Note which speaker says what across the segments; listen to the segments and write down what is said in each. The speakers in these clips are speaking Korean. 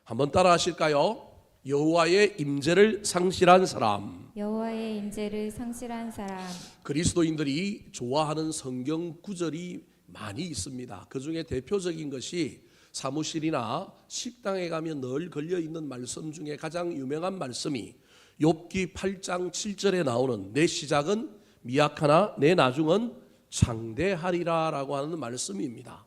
Speaker 1: 한번 따라 하실까요? 여호와의 임재를 상실한 사람.
Speaker 2: 여호와의 임재를 상실한 사람.
Speaker 1: 그리스도인들이 좋아하는 성경 구절이 많이 있습니다. 그 중에 대표적인 것이 사무실이나 식당에 가면 늘 걸려있는 말씀 중에 가장 유명한 말씀이 욥기 8장 7절에 나오는 내 시작은 미약하나 내 나중은 장대하리라 라고 하는 말씀입니다.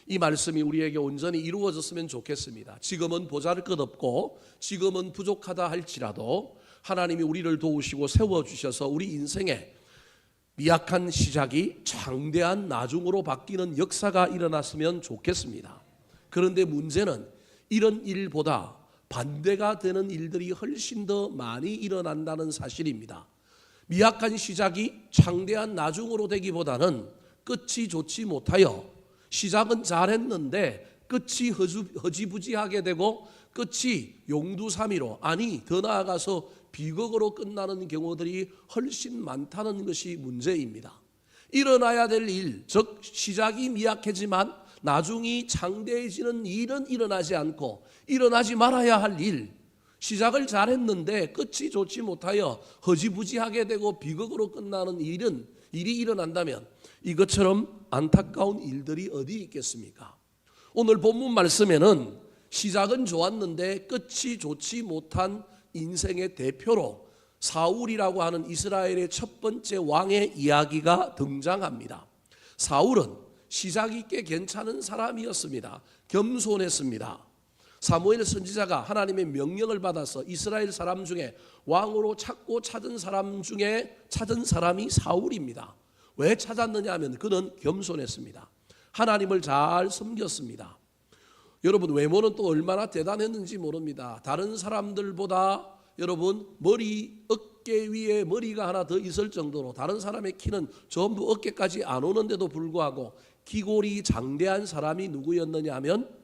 Speaker 1: 이 말씀이 우리에게 온전히 이루어졌으면 좋겠습니다. 지금은 보잘것없고 지금은 부족하다 할지라도 하나님이 우리를 도우시고 세워주셔서 우리 인생에 미약한 시작이 장대한 나중으로 바뀌는 역사가 일어났으면 좋겠습니다. 그런데 문제는 이런 일보다 반대가 되는 일들이 훨씬 더 많이 일어난다는 사실입니다. 미약한 시작이 장대한 나중으로 되기보다는 끝이 좋지 못하여 시작은 잘했는데 끝이 허지부지하게 되고 끝이 용두사미로, 아니 더 나아가서 비극으로 끝나는 경우들이 훨씬 많다는 것이 문제입니다. 일어나야 될 일, 즉 시작이 미약하지만 나중이 장대해지는 일은 일어나지 않고 일어나지 말아야 할 일, 시작을 잘했는데 끝이 좋지 못하여 허지부지하게 되고 비극으로 끝나는 일이 일어난다면 이것처럼 안타까운 일들이 어디 있겠습니까? 오늘 본문 말씀에는 시작은 좋았는데 끝이 좋지 못한 인생의 대표로 사울이라고 하는 이스라엘의 첫 번째 왕의 이야기가 등장합니다. 사울은 시작이 꽤 괜찮은 사람이었습니다. 겸손했습니다. 사무엘 선지자가 하나님의 명령을 받아서 이스라엘 사람 중에 왕으로 찾은 사람 중에 찾은 사람이 사울입니다. 왜 찾았느냐 하면 그는 겸손했습니다. 하나님을 잘 섬겼습니다. 여러분, 외모는 또 얼마나 대단했는지 모릅니다. 다른 사람들보다 여러분 어깨 위에 머리가 하나 더 있을 정도로 다른 사람의 키는 전부 어깨까지 안 오는데도 불구하고 기골이 장대한 사람이 누구였느냐 하면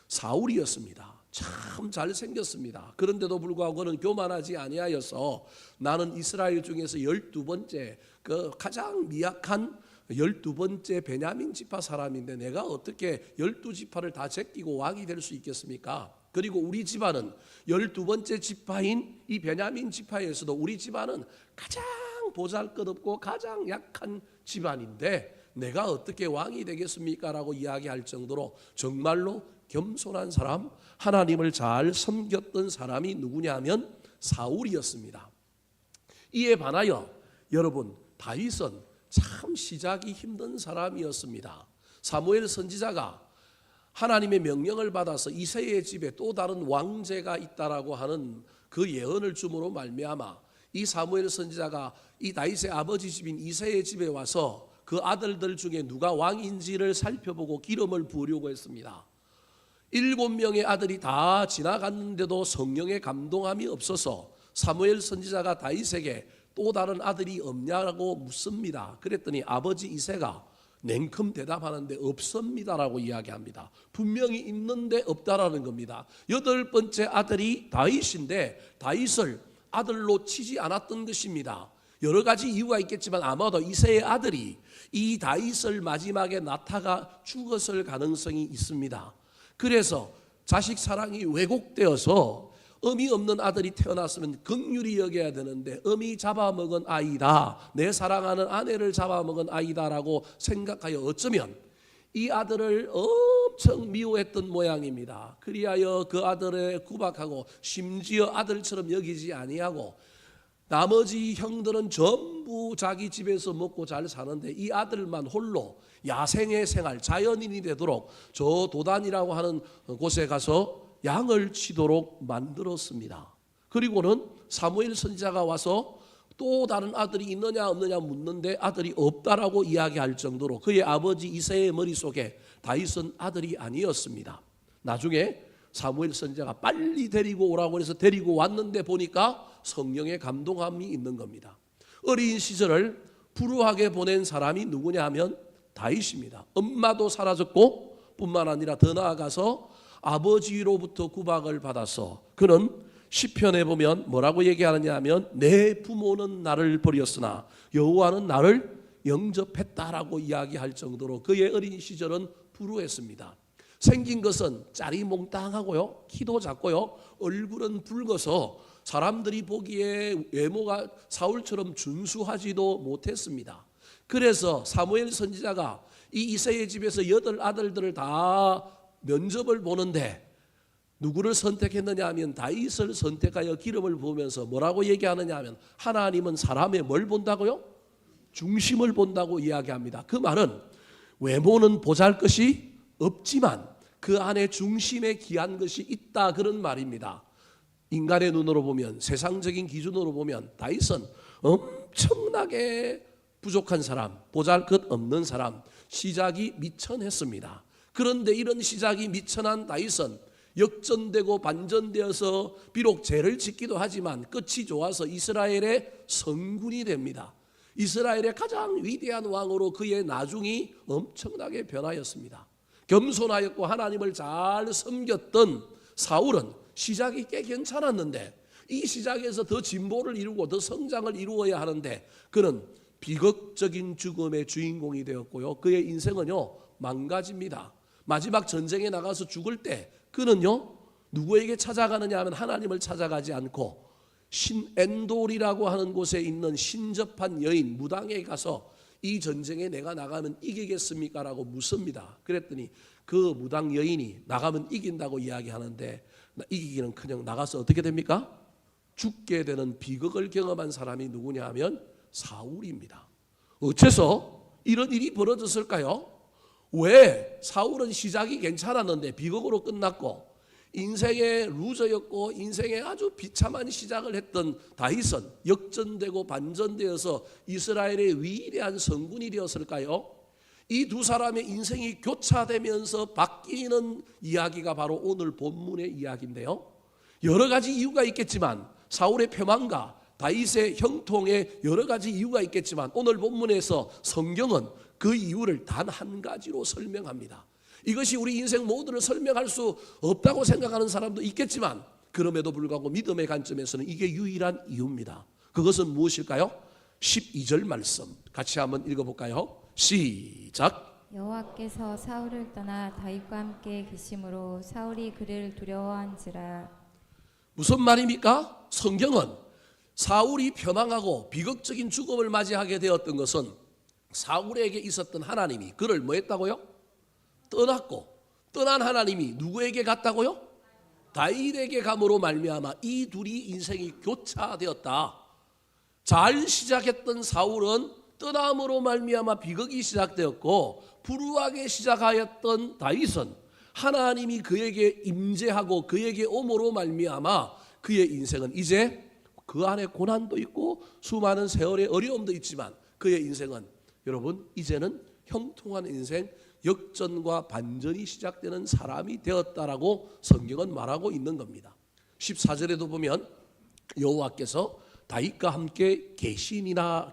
Speaker 1: 사울이었습니다. 참 잘생겼습니다. 그런데도 불구하고 그는 교만하지 아니하여서 나는 이스라엘 중에서 12번째 그 가장 미약한 12번째 베냐민 지파 사람인데 내가 어떻게 12지파를 다 제끼고 왕이 될 수 있겠습니까? 그리고 우리 집안은 12번째 지파인 이 베냐민 지파에서도 우리 집안은 가장 보잘것없고 가장 약한 집안인데 내가 어떻게 왕이 되겠습니까? 라고 이야기할 정도로 정말로 겸손한 사람, 하나님을 잘 섬겼던 사람이 누구냐 하면 사울이었습니다. 이에 반하여 여러분 다윗은 참 시작이 힘든 사람이었습니다. 사무엘 선지자가 하나님의 명령을 받아서 이새의 집에 또 다른 왕제가 있다라고 하는 그 예언을 줌으로 말미암아 이 사무엘 선지자가 이 다윗의 아버지 집인 이새의 집에 와서 그 아들들 중에 누가 왕인지를 살펴보고 기름을 부으려고 했습니다. 7명의 아들이 다 지나갔는데도 성령의 감동함이 없어서 사무엘 선지자가 다윗에게 또 다른 아들이 없냐고 묻습니다. 그랬더니 아버지 이새가 냉큼 대답하는데 없습니다라고 이야기합니다. 분명히 있는데 없다라는 겁니다. 8번째 아들이 다윗인데 다윗을 아들로 치지 않았던 것입니다. 여러 가지 이유가 있겠지만 아마도 이새의 아들이 이 다윗을 마지막에 낳다가 죽었을 가능성이 있습니다. 그래서 자식 사랑이 왜곡되어서 의미 없는 아들이 태어났으면 긍휼히 여겨야 되는데 어미 잡아먹은 아이다, 내 사랑하는 아내를 잡아먹은 아이다라고 생각하여 어쩌면 이 아들을 엄청 미워했던 모양입니다. 그리하여 그 아들을 구박하고 심지어 아들처럼 여기지 아니하고 나머지 형들은 전부 자기 집에서 먹고 잘 사는데 이 아들만 홀로 야생의 생활, 자연인이 되도록 저 도단이라고 하는 곳에 가서 양을 치도록 만들었습니다. 그리고는 사무엘 선지자가 와서 또 다른 아들이 있느냐 없느냐 묻는데 아들이 없다라고 이야기할 정도로 그의 아버지 이새의 머릿속에 다윗은 아들이 아니었습니다. 나중에 사무엘 선지자가 빨리 데리고 오라고 해서 데리고 왔는데 보니까 성령의 감동함이 있는 겁니다. 어린 시절을 불우하게 보낸 사람이 누구냐 하면 다윗입니다. 엄마도 사라졌고 뿐만 아니라 더 나아가서 아버지로부터 구박을 받아서 그는 시편에 보면 뭐라고 얘기하느냐 하면 내 부모는 나를 버렸으나 여호와는 나를 영접했다라고 이야기할 정도로 그의 어린 시절은 불우했습니다. 생긴 것은 짜리몽땅하고요, 키도 작고요, 얼굴은 붉어서 사람들이 보기에 외모가 사울처럼 준수하지도 못했습니다. 그래서 사무엘 선지자가 이 이새의 집에서 8 아들들을 다 면접을 보는데 누구를 선택했느냐 하면 다윗을 선택하여 기름을 부으면서 뭐라고 얘기하느냐 하면 하나님은 사람의 뭘 본다고요? 중심을 본다고 이야기합니다. 그 말은 외모는 보잘것이 없지만 그 안에 중심에 귀한 것이 있다, 그런 말입니다. 인간의 눈으로 보면, 세상적인 기준으로 보면 다윗은 엄청나게 부족한 사람, 보잘것 없는 사람, 시작이 미천했습니다. 그런데 이런 시작이 미천한 다윗은 역전되고 반전되어서 비록 죄를 짓기도 하지만 끝이 좋아서 이스라엘의 성군이 됩니다. 이스라엘의 가장 위대한 왕으로 그의 나중이 엄청나게 변하였습니다. 겸손하였고 하나님을 잘 섬겼던 사울은 시작이 꽤 괜찮았는데 이 시작에서 더 진보를 이루고 더 성장을 이루어야 하는데 그는 비극적인 죽음의 주인공이 되었고요, 그의 인생은요 망가집니다. 마지막 전쟁에 나가서 죽을 때 그는요 누구에게 찾아가느냐 하면 하나님을 찾아가지 않고 신엔돌이라고 하는 곳에 있는 신접한 여인 무당에 가서 이 전쟁에 내가 나가면 이기겠습니까? 라고 묻습니다. 그랬더니 그 무당 여인이 나가면 이긴다고 이야기하는데 이기기는 그냥 나가서 어떻게 됩니까? 죽게 되는 비극을 경험한 사람이 누구냐 하면 사울입니다. 어째서 이런 일이 벌어졌을까요? 왜 사울은 시작이 괜찮았는데 비극으로 끝났고 인생의 루저였고 인생의 아주 비참한 시작을 했던 다윗은 역전되고 반전되어서 이스라엘의 위대한 성군이 되었을까요? 이 두 사람의 인생이 교차되면서 바뀌는 이야기가 바로 오늘 본문의 이야기인데요, 여러 가지 이유가 있겠지만 사울의 패망과 다윗의 형통에 여러 가지 이유가 있겠지만 오늘 본문에서 성경은 그 이유를 단 한 가지로 설명합니다. 이것이 우리 인생 모두를 설명할 수 없다고 생각하는 사람도 있겠지만 그럼에도 불구하고 믿음의 관점에서는 이게 유일한 이유입니다. 그것은 무엇일까요? 12절 말씀 같이 한번 읽어볼까요? 시작.
Speaker 2: 여호와께서 사울을 떠나 다윗과 함께 계심으로 사울이 그를 두려워한지라.
Speaker 1: 무슨 말입니까? 성경은 사울이 패망하고 비극적인 죽음을 맞이하게 되었던 것은 사울에게 있었던 하나님이 그를 뭐 했다고요? 떠났고 떠난 하나님이 누구에게 갔다고요? 다윗에게 감으로 말미암아 이 둘이 인생이 교차되었다. 잘 시작했던 사울은 떠남으로 말미암아 비극이 시작되었고 불우하게 시작하였던 다윗은 하나님이 그에게 임재하고 그에게 오므로 말미암아 그의 인생은 이제 그 안에 고난도 있고 수많은 세월의 어려움도 있지만 그의 인생은 여러분 이제는 형통한 인생, 역전과 반전이 시작되는 사람이 되었다라고 성경은 말하고 있는 겁니다. 14절에도 보면 여호와께서 다윗과 함께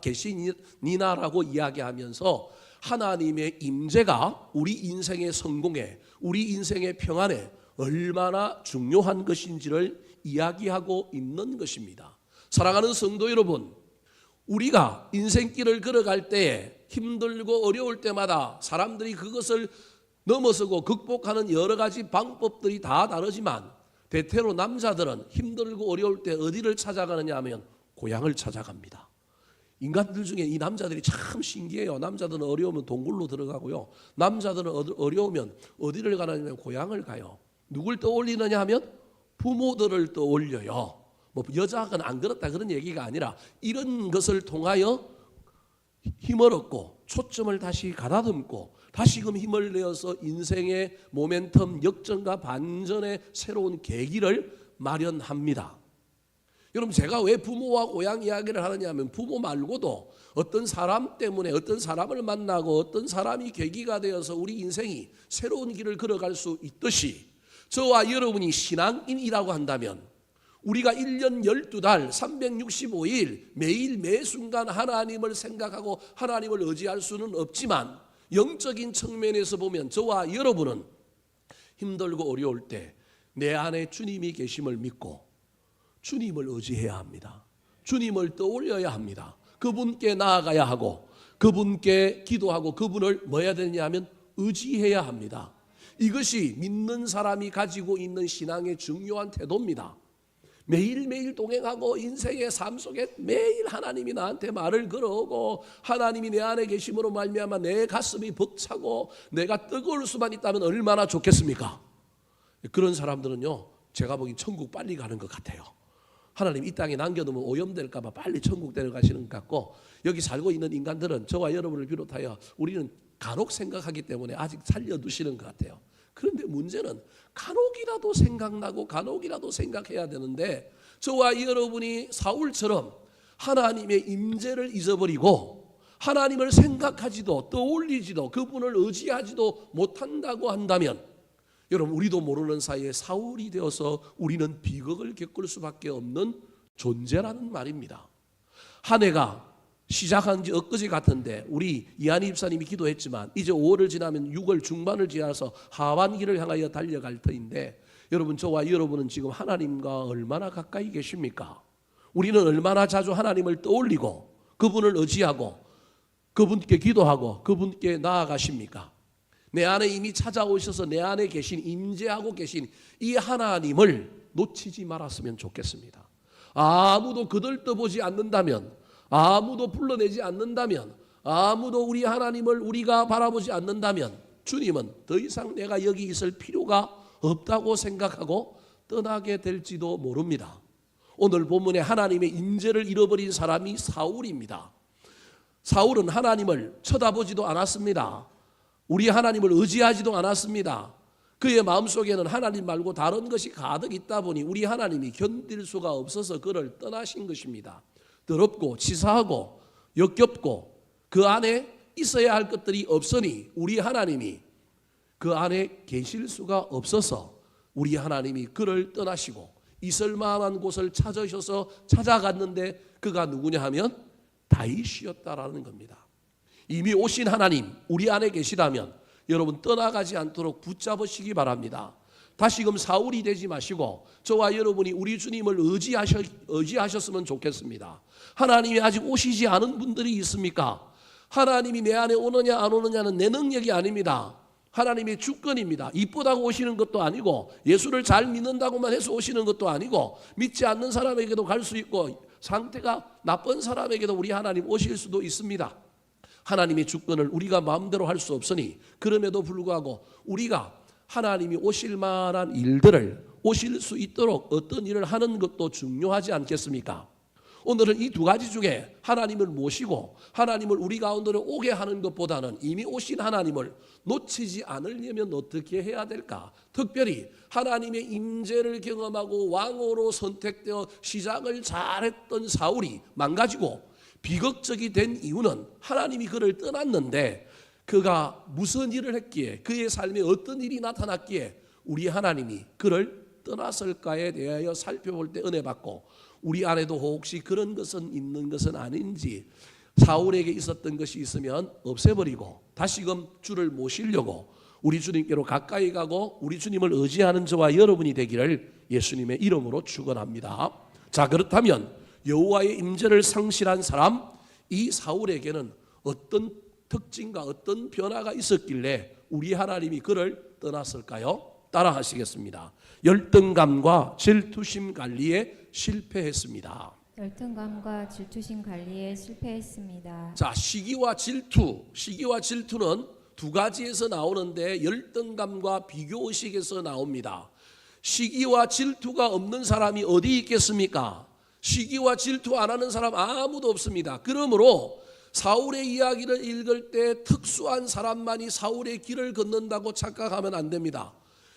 Speaker 1: 계시니라고 이야기하면서 하나님의 임재가 우리 인생의 성공에, 우리 인생의 평안에 얼마나 중요한 것인지를 이야기하고 있는 것입니다. 사랑하는 성도 여러분, 우리가 인생길을 걸어갈 때에 힘들고 어려울 때마다 사람들이 그것을 넘어서고 극복하는 여러 가지 방법들이 다 다르지만 대체로 남자들은 힘들고 어려울 때 어디를 찾아가느냐 하면 고향을 찾아갑니다. 인간들 중에 이 남자들이 참 신기해요. 남자들은 어려우면 동굴로 들어가고요, 남자들은 어려우면 어디를 가느냐면 고향을 가요. 누굴 떠올리느냐 하면 부모들을 떠올려요. 뭐 여자는 안 그렇다 그런 얘기가 아니라 이런 것을 통하여 힘을 얻고 초점을 다시 가다듬고 다시금 힘을 내어서 인생의 모멘텀 역전과 반전의 새로운 계기를 마련합니다. 여러분, 제가 왜 부모와 고향 이야기를 하느냐 하면 부모 말고도 어떤 사람 때문에 어떤 사람을 만나고 어떤 사람이 계기가 되어서 우리 인생이 새로운 길을 걸어갈 수 있듯이 저와 여러분이 신앙인이라고 한다면 우리가 1년 12달 365일 매일 매순간 하나님을 생각하고 하나님을 의지할 수는 없지만 영적인 측면에서 보면 저와 여러분은 힘들고 어려울 때 내 안에 주님이 계심을 믿고 주님을 의지해야 합니다. 주님을 떠올려야 합니다. 그분께 나아가야 하고 그분께 기도하고 그분을 뭐 해야 되냐 하면 의지해야 합니다. 이것이 믿는 사람이 가지고 있는 신앙의 중요한 태도입니다. 매일매일 동행하고 인생의 삶 속에 매일 하나님이 나한테 말을 걸어오고 하나님이 내 안에 계심으로 말미암아 내 가슴이 벅차고 내가 뜨거울 수만 있다면 얼마나 좋겠습니까? 그런 사람들은요, 제가 보기 천국 빨리 가는 것 같아요. 하나님 이 땅에 남겨두면 오염될까 봐 빨리 천국 데려가시는 것 같고, 여기 살고 있는 인간들은 저와 여러분을 비롯하여 우리는 간혹 생각하기 때문에 아직 살려두시는 것 같아요. 그런데 문제는 간혹이라도 생각나고 간혹이라도 생각해야 되는데, 저와 여러분이 사울처럼 하나님의 임재를 잊어버리고 하나님을 생각하지도 떠올리지도 그분을 의지하지도 못한다고 한다면, 여러분 우리도 모르는 사이에 사울이 되어서 우리는 비극을 겪을 수밖에 없는 존재라는 말입니다. 한 해가 시작한 지 엊그제 같은데 우리 이한희 집사님이 기도했지만 이제 5월을 지나면 6월 중반을 지나서 하반기를 향하여 달려갈 터인데, 여러분 저와 여러분은 지금 하나님과 얼마나 가까이 계십니까? 우리는 얼마나 자주 하나님을 떠올리고 그분을 의지하고 그분께 기도하고 그분께 나아가십니까? 내 안에 이미 찾아오셔서 내 안에 계신, 임재하고 계신 이 하나님을 놓치지 말았으면 좋겠습니다. 아무도 거들떠보지 않는다면, 아무도 불러내지 않는다면, 아무도 우리 하나님을 우리가 바라보지 않는다면 주님은 더 이상 내가 여기 있을 필요가 없다고 생각하고 떠나게 될지도 모릅니다. 오늘 본문에 하나님의 임재를 잃어버린 사람이 사울입니다. 사울은 하나님을 쳐다보지도 않았습니다. 우리 하나님을 의지하지도 않았습니다. 그의 마음속에는 하나님 말고 다른 것이 가득 있다 보니 우리 하나님이 견딜 수가 없어서 그를 떠나신 것입니다. 더럽고 치사하고 역겹고 그 안에 있어야 할 것들이 없으니 우리 하나님이 그 안에 계실 수가 없어서 우리 하나님이 그를 떠나시고 있을 만한 곳을 찾으셔서 찾아갔는데 그가 누구냐 하면 다윗이었다라는 겁니다. 이미 오신 하나님 우리 안에 계시다면 여러분 떠나가지 않도록 붙잡으시기 바랍니다. 다시금 사울이 되지 마시고 저와 여러분이 우리 주님을 의지하셨으면 좋겠습니다. 하나님이 아직 오시지 않은 분들이 있습니까? 하나님이 내 안에 오느냐 안 오느냐는 내 능력이 아닙니다. 하나님의 주권입니다. 이쁘다고 오시는 것도 아니고 예수를 잘 믿는다고만 해서 오시는 것도 아니고 믿지 않는 사람에게도 갈 수 있고 상태가 나쁜 사람에게도 우리 하나님 오실 수도 있습니다. 하나님의 주권을 우리가 마음대로 할 수 없으니 그럼에도 불구하고 우리가 하나님이 오실 만한 일들을 오실 수 있도록 어떤 일을 하는 것도 중요하지 않겠습니까? 오늘은 이 두 가지 중에 하나님을 모시고 하나님을 우리 가운데로 오게 하는 것보다는 이미 오신 하나님을 놓치지 않으려면 어떻게 해야 될까? 특별히 하나님의 임재를 경험하고 왕으로 선택되어 시작을 잘했던 사울이 망가지고 비극적이 된 이유는 하나님이 그를 떠났는데 그가 무슨 일을 했기에, 그의 삶에 어떤 일이 나타났기에 우리 하나님이 그를 떠났을까에 대하여 살펴볼 때 은혜 받고, 우리 안에도 혹시 그런 것은 있는 것은 아닌지, 사울에게 있었던 것이 있으면 없애버리고 다시금 주를 모시려고 우리 주님께로 가까이 가고 우리 주님을 의지하는 저와 여러분이 되기를 예수님의 이름으로 축원합니다. 자, 그렇다면 여호와의 임재를 상실한 사람, 이 사울에게는 어떤 특징과 어떤 변화가 있었길래 우리 하나님이 그를 떠났을까요? 따라 하시겠습니다. 열등감과 질투심 관리에 실패했습니다.
Speaker 2: 열등감과 질투심 관리에 실패했습니다.
Speaker 1: 자, 시기와 질투는 두 가지에서 나오는데 열등감과 비교의식에서 나옵니다. 시기와 질투가 없는 사람이 어디 있겠습니까? 시기와 질투 안 하는 사람 아무도 없습니다. 그러므로 사울의 이야기를 읽을 때 특수한 사람만이 사울의 길을 걷는다고 착각하면 안 됩니다.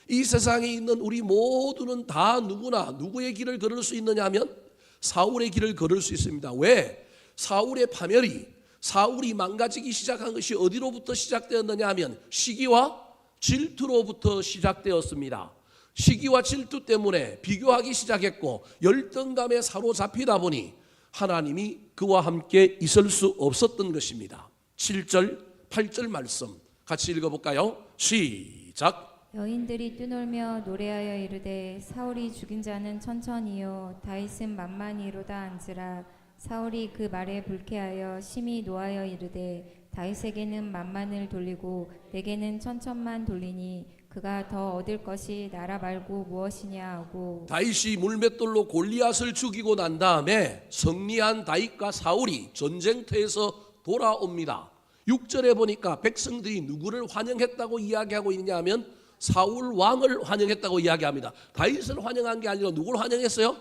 Speaker 1: 이 세상에 있는 우리 모두는 다 누구나 누구의 길을 걸을 수 있느냐 하면 사울의 길을 걸을 수 있습니다. 왜? 사울의 파멸이, 사울이 망가지기 시작한 것이 어디로부터 시작되었느냐 하면 시기와 질투로부터 시작되었습니다. 시기와 질투 때문에 비교하기 시작했고 열등감에 사로잡히다 보니 하나님이 그와 함께 있을 수 없었던 것입니다. 7절, 8절 말씀 같이 읽어볼까요? 시작.
Speaker 2: 여인들이 뛰놀며 노래하여 이르되 사울이 죽인 자는 천천히요 다윗은 만만히로다 한지라. 사울이 그 말에 불쾌하여 심히 노하여 이르되 다윗에게는 만만을 돌리고 내게는 천천만 돌리니 그가 더 얻을 것이 나라 말고 무엇이냐 하고.
Speaker 1: 다윗이 물맷돌로 골리앗을 죽이고 난 다음에 승리한 다윗과 사울이 전쟁터에서 돌아옵니다. 6절에 보니까 백성들이 누구를 환영했다고 이야기하고 있냐 하면 사울 왕을 환영했다고 이야기합니다. 다윗을 환영한 게 아니라 누구를 환영했어요?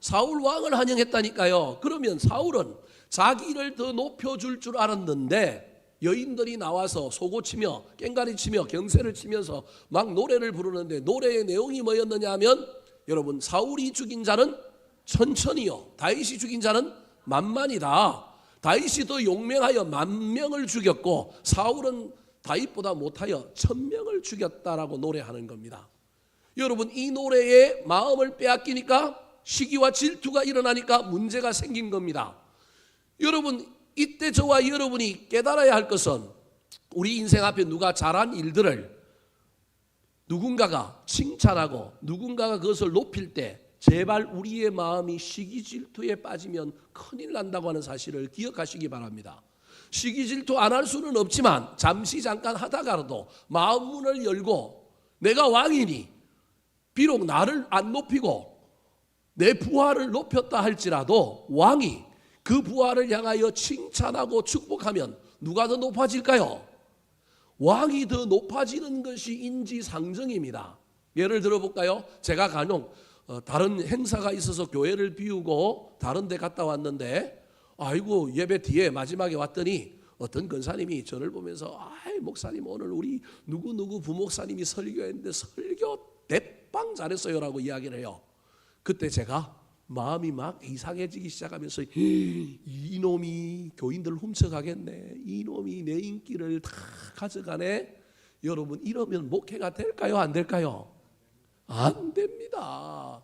Speaker 1: 사울 왕을 환영했다니까요. 그러면 사울은 자기를 더 높여줄 줄 알았는데 여인들이 나와서 소고치며 깽가리치며 경세를 치면서 막 노래를 부르는데 노래의 내용이 뭐였느냐 하면 여러분 사울이 죽인 자는 천천히요 다윗이 죽인 자는 만만이다. 다윗이 더 용맹하여 10,000명을 죽였고 사울은 다윗보다 못하여 1,000명을 죽였다라고 노래하는 겁니다. 여러분 이 노래에 마음을 빼앗기니까 시기와 질투가 일어나니까 문제가 생긴 겁니다. 여러분 이때 저와 여러분이 깨달아야 할 것은 우리 인생 앞에 누가 잘한 일들을 누군가가 칭찬하고 누군가가 그것을 높일 때 제발 우리의 마음이 시기 질투에 빠지면 큰일 난다고 하는 사실을 기억하시기 바랍니다. 시기 질투 안 할 수는 없지만 잠시 잠깐 하다가라도 마음 문을 열고 내가 왕이니 비록 나를 안 높이고 내 부하를 높였다 할지라도 왕이 그 부하를 향하여 칭찬하고 축복하면 누가 더 높아질까요? 왕이 더 높아지는 것이 인지상정입니다. 예를 들어볼까요? 제가 간혹 다른 행사가 있어서 교회를 비우고 다른 데 갔다 왔는데 아이고 예배 뒤에 마지막에 왔더니 어떤 권사님이 저를 보면서 아이 목사님 오늘 우리 누구누구 부목사님이 설교했는데 설교 대빵 잘했어요라고 이야기를 해요. 그때 제가 마음이 막 이상해지기 시작하면서 이놈이 교인들 훔쳐가겠네. 이놈이 내 인기를 다 가져가네. 여러분 이러면 목회가 될까요? 안 될까요? 안 됩니다.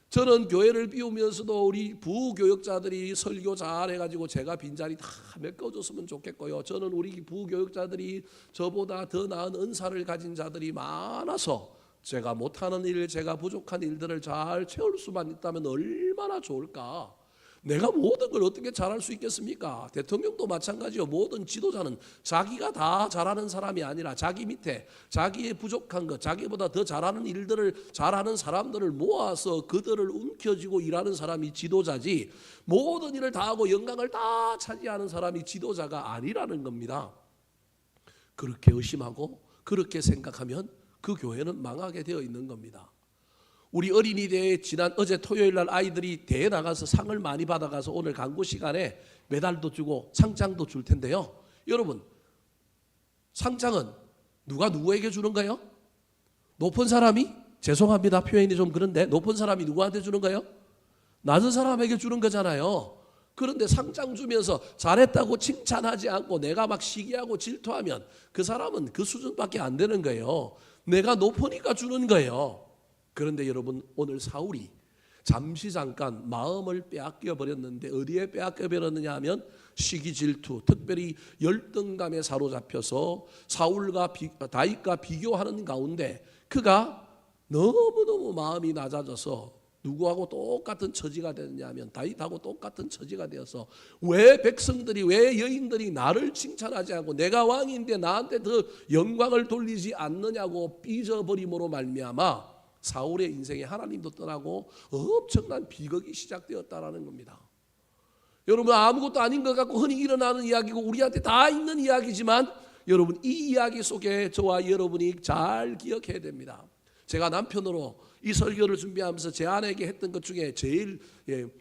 Speaker 1: 저는 교회를 비우면서도 우리 부교역자들이 설교 잘해가지고 제가 빈자리 다 메꿔줬으면 좋겠고요. 저는 우리 부교역자들이 저보다 더 나은 은사를 가진 자들이 많아서 제가 못하는 일, 제가 부족한 일들을 잘 채울 수만 있다면 얼마나 좋을까. 내가 모든 걸 어떻게 잘할 수 있겠습니까? 대통령도 마찬가지요. 모든 지도자는 자기가 다 잘하는 사람이 아니라 자기 밑에 자기의 부족한 것, 자기보다 더 잘하는 일들을 잘하는 사람들을 모아서 그들을 움켜쥐고 일하는 사람이 지도자지 모든 일을 다 하고 영광을 다 차지하는 사람이 지도자가 아니라는 겁니다. 그렇게 의심하고 그렇게 생각하면 그 교회는 망하게 되어 있는 겁니다. 우리 어린이 대회 어제 토요일 날 아이들이 대회 나가서 상을 많이 받아가서 오늘 강구 시간에 메달도 주고 상장도 줄 텐데요. 여러분 상장은 누가 누구에게 주는 거예요? 높은 사람이 죄송합니다 표현이 좀 그런데 높은 사람이 누구한테 주는 거예요? 낮은 사람에게 주는 거잖아요. 그런데 상장 주면서 잘했다고 칭찬하지 않고 내가 막 시기하고 질투하면 그 사람은 그 수준밖에 안 되는 거예요. 내가 높으니까 주는 거예요. 그런데 여러분 오늘 사울이 잠시 잠깐 마음을 빼앗겨 버렸는데 어디에 빼앗겨 버렸느냐 하면 시기 질투, 특별히 열등감에 사로잡혀서 사울과 다윗과 비교하는 가운데 그가 너무너무 마음이 낮아져서 누구하고 똑같은 처지가 되느냐면 다윗하고 똑같은 처지가 되어서 왜 백성들이 왜 여인들이 나를 칭찬하지 않고 내가 왕인데 나한테 더 영광을 돌리지 않느냐고 삐져버림으로 말미암아 사울의 인생에 하나님도 떠나고 엄청난 비극이 시작되었다라는 겁니다. 여러분 아무것도 아닌 것 같고 흔히 일어나는 이야기고 우리한테 다 있는 이야기지만 여러분 이 이야기 속에 저와 여러분이 잘 기억해야 됩니다. 제가 남편으로 이 설교를 준비하면서 제 아내에게 했던 것 중에 제일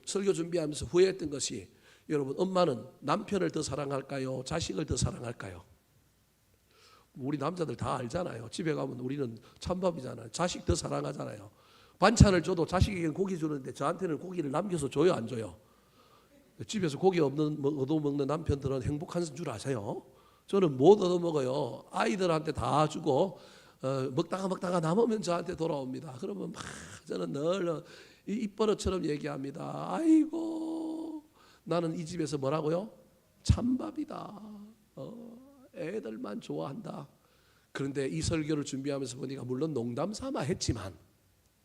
Speaker 1: 설교 준비하면서 후회했던 것이 여러분 엄마는 남편을 더 사랑할까요? 자식을 더 사랑할까요? 우리 남자들 다 알잖아요. 집에 가면 우리는 찬밥이잖아요. 자식 더 사랑하잖아요. 반찬을 줘도 자식에게는 고기 주는데 저한테는 고기를 남겨서 줘요 안 줘요? 집에서 고기 얻어먹는 남편들은 행복한 줄 아세요? 저는 못 얻어먹어요. 아이들한테 다 주고 먹다가 남으면 저한테 돌아옵니다. 그러면 막 저는 늘 입버릇처럼 얘기합니다. 아이고 나는 이 집에서 뭐라고요? 찬밥이다. 애들만 좋아한다. 그런데 이 설교를 준비하면서 보니까 물론 농담 삼아 했지만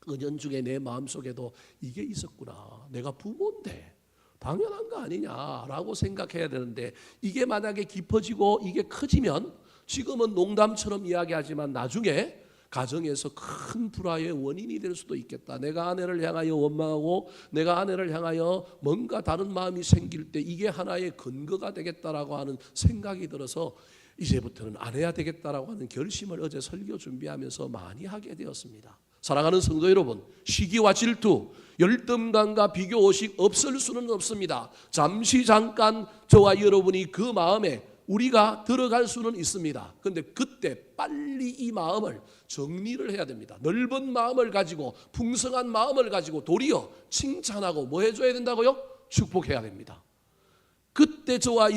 Speaker 1: 은연중에 내 마음속에도 이게 있었구나. 내가 부모인데 당연한 거 아니냐라고 생각해야 되는데, 이게 만약에 깊어지고 이게 커지면 지금은 농담처럼 이야기하지만 나중에 가정에서 큰 불화의 원인이 될 수도 있겠다. 내가 아내를 향하여 원망하고 내가 아내를 향하여 뭔가 다른 마음이 생길 때 이게 하나의 근거가 되겠다라고 하는 생각이 들어서 이제부터는 안 해야 되겠다라고 하는 결심을 어제 설교 준비하면서 많이 하게 되었습니다. 사랑하는 성도 여러분, 시기와 질투, 열등감과 비교의식 없을 수는 없습니다. 잠시 잠깐 저와 여러분이 그 마음에 우리가 들어갈 수는 있습니다. 그런데 그때 빨리 이 마음을 정리를 해야 됩니다. 넓은 마음을 가지고 풍성한 마음을 가지고 도리어 칭찬하고 뭐 해줘야 된다고요? 축복해야 됩니다. 그때 저와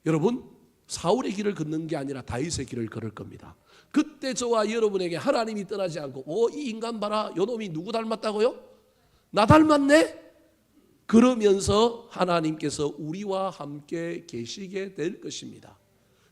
Speaker 1: 여러분 사울의 길을 걷는 게 아니라 다윗의 길을 걸을 겁니다. 그때 저와 여러분에게 하나님이 떠나지 않고 이 인간 봐라, 요놈이 누구 닮았다고요? 나 닮았네? 그러면서 하나님께서 우리와 함께 계시게 될 것입니다.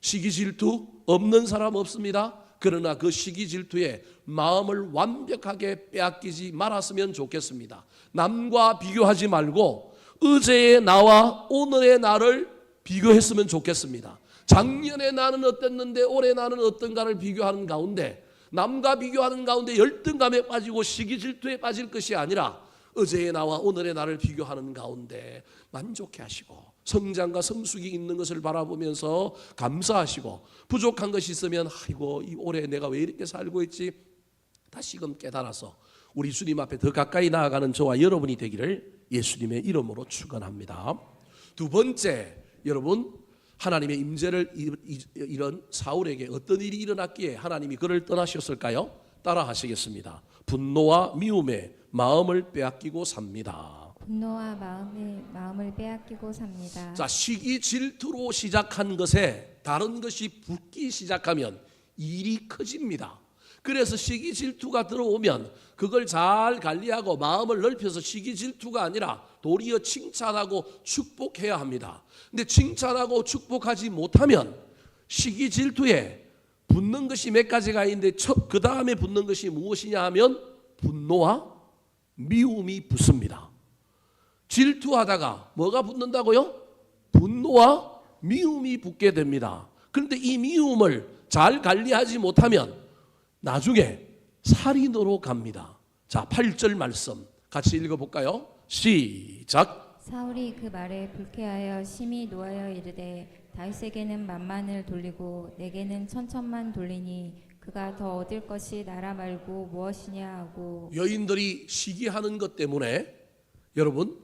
Speaker 1: 시기 질투 없는 사람 없습니다. 그러나 그 시기 질투에 마음을 완벽하게 빼앗기지 말았으면 좋겠습니다. 남과 비교하지 말고 어제의 나와 오늘의 나를 비교했으면 좋겠습니다. 작년에 나는 어땠는데 올해 나는 어떤가를 비교하는 가운데, 남과 비교하는 가운데 열등감에 빠지고 시기 질투에 빠질 것이 아니라 어제의 나와 오늘의 나를 비교하는 가운데 만족해 하시고 성장과 성숙이 있는 것을 바라보면서 감사하시고, 부족한 것이 있으면 아이고 이 올해 내가 왜 이렇게 살고 있지 다시금 깨달아서 우리 주님 앞에 더 가까이 나아가는 저와 여러분이 되기를 예수님의 이름으로 축원합니다. 두 번째, 여러분, 하나님의 임재를 이런 사울에게 어떤 일이 일어났기에 하나님이 그를 떠나셨을까요? 따라 하시겠습니다. 분노와 미움에 마음을 빼앗기고 삽니다.
Speaker 2: 분노와 마음을 빼앗기고 삽니다.
Speaker 1: 자, 시기 질투로 시작한 것에 다른 것이 붙기 시작하면 일이 커집니다. 그래서 시기 질투가 들어오면 그걸 잘 관리하고 마음을 넓혀서 시기 질투가 아니라 도리어 칭찬하고 축복해야 합니다. 근데 칭찬하고 축복하지 못하면 시기 질투에 붙는 것이 몇 가지가 있는데 그 다음에 붙는 것이 무엇이냐 하면 분노와 미움이 붙습니다. 질투하다가 뭐가 붙는다고요? 분노와 미움이 붙게 됩니다. 그런데 이 미움을 잘 관리하지 못하면 나중에 살인으로 갑니다. 자, 8절 말씀 같이 읽어볼까요? 시작.
Speaker 2: 사울이 그 말에 불쾌하여 심히 노하여 이르되 다윗에게는 만만을 돌리고 내게는 천천만 돌리니 그가 더 얻을 것이 나라 말고 무엇이냐 하고.
Speaker 1: 여인들이 시기하는 것 때문에, 여러분,